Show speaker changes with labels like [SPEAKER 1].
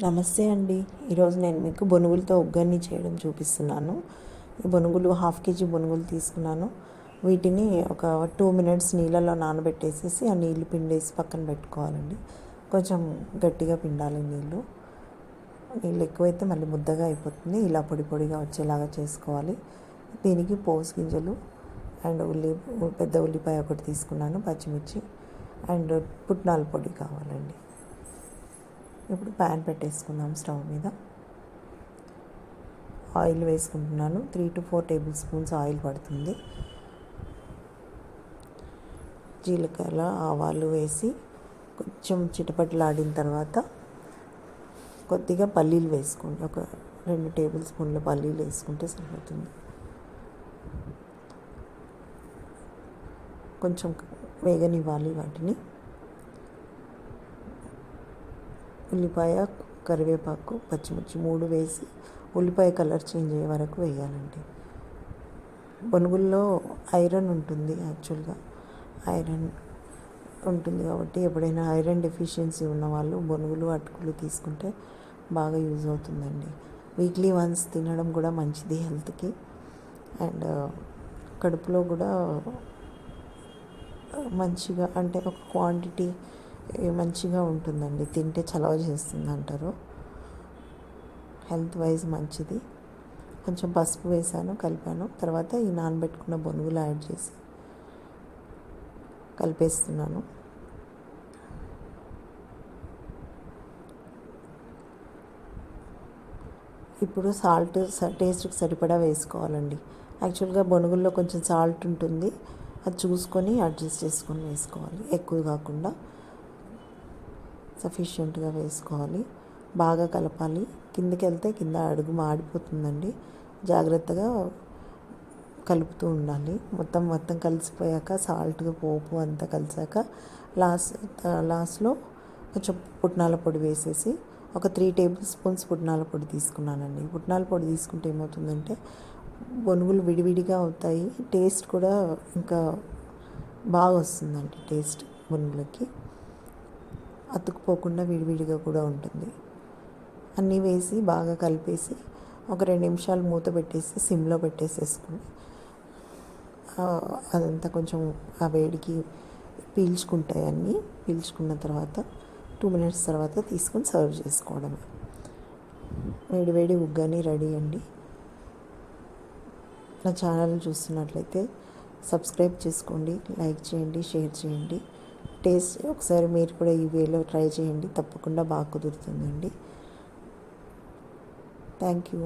[SPEAKER 1] నమస్తే అండి. ఈరోజు నేను మీకు బొనుగులతో ఉగ్గాని చేయడం చూపిస్తున్నాను. ఈ బొనుగులు 1/2 కేజీ బొనుగులు తీసుకున్నాను. వీటిని ఒక 2 మినిట్స్ నీళ్ళలో నానబెట్టేసేసి ఆ నీళ్ళు పిండేసి పక్కన పెట్టుకోవాలండి. కొంచెం గట్టిగా పిండాలి నీళ్ళు ఎక్కువైతే మళ్ళీ ముద్దగా అయిపోతుంది. ఇలా పొడి పొడిగా వచ్చేలాగా చేసుకోవాలి. దీనికి పోసు గింజలు అండ్ పెద్ద ఉల్లిపాయ ఒకటి తీసుకున్నాను, పచ్చిమిర్చి అండ్ పుట్నాల పొడి కావాలండి. ఇప్పుడు ప్యాన్ పెట్టేసుకుందాం. స్టవ్ మీద ఆయిల్ వేసుకుంటున్నాను. 3 to 4 టేబుల్ స్పూన్స్ ఆయిల్ పడుతుంది. జీలకర్ర ఆవాలు వేసి కొంచెం చిటపటలాడిన తర్వాత కొద్దిగా పల్లీలు వేసుకోండి. ఒక 2 టేబుల్ స్పూన్ల పల్లీలు వేసుకుంటే సరిపోతుంది. కొంచెం వేగనివ్వాలి వాటిని. ఉల్లిపాయ, కరివేపాకు, పచ్చిమిర్చి 3 వేసి ఉల్లిపాయ కలర్ చేంజ్ అయ్యే వరకు వేయాలండి. బొనుగుల్లో ఐరన్ ఉంటుంది. యాక్చువల్గా ఐరన్ ఉంటుంది కాబట్టి ఎప్పుడైనా ఐరన్ డెఫిషియన్సీ ఉన్న వాళ్ళు బొనుగులు, అటుకులు తీసుకుంటే బాగా యూజ్ అవుతుందండి. వీక్లీ వన్స్ తినడం కూడా మంచిది హెల్త్కి. అండ్ కడుపులో కూడా మంచిగా, అంటే ఒక క్వాంటిటీ మంచిగా ఉంటుందండి. తింటే చలవ చేస్తుంది అంటారు. హెల్త్ వైజ్ మంచిది. కొంచెం పసుపు వేసాను, కలిపాను. తర్వాత ఈ నానబెట్టుకున్న బొనుగులు యాడ్ చేసి కలిపేస్తున్నాను. ఇప్పుడు సాల్ట్ టేస్ట్కి సరిపడా వేసుకోవాలండి. యాక్చువల్గా బొనుగుల్లో కొంచెం సాల్ట్ ఉంటుంది, అది చూసుకొని అడ్జస్ట్ చేసుకొని వేసుకోవాలి. ఎక్కువ కాకుండా సఫిషియెంట్గా వేసుకోవాలి. బాగా కలపాలి. కిందకి వెళ్తే కింద అడుగు మాడిపోతుందండి. జాగ్రత్తగా కలుపుతూ ఉండాలి. మొత్తం కలిసిపోయాక సాల్ట్, పోపు అంతా కలిసాక లాస్ట్లో కొంచెం పుట్నాల పొడి వేసేసి ఒక 3 టేబుల్ స్పూన్స్ పుట్నాల పొడి తీసుకున్నానండి. పుట్నాల పొడి తీసుకుంటే ఏమవుతుందంటే బొనుగులు విడివిడిగా అవుతాయి. టేస్ట్ కూడా ఇంకా బాగా వస్తుందండి. టేస్ట్ బొనుగులకి అతుక్కుపోకుండా విడివిడిగా కూడా ఉంటుంది. అన్నీ వేసి బాగా కలిపేసి ఒక 2 నిమిషాలు మూత పెట్టేసి సిమ్లో పెట్టేసేసుకుని అదంతా కొంచెం ఆ వేడికి పీల్చుకుంటాయి. అన్నీ పీల్చుకున్న తర్వాత 2 మినిట్స్ తర్వాత తీసుకొని సర్వ్ చేసుకోవడమే. వేడి ఉగ్గాని రెడీ అండి. నా ఛానల్ చూస్తున్నట్లయితే సబ్స్క్రైబ్ చేసుకోండి, లైక్ చేయండి, షేర్ చేయండి. టేస్ట్ ఒకసారి మీరు కూడా ఈ వేలో ట్రై చేయండి. తప్పకుండా బాగా కుదురుతుందండి. Thank you.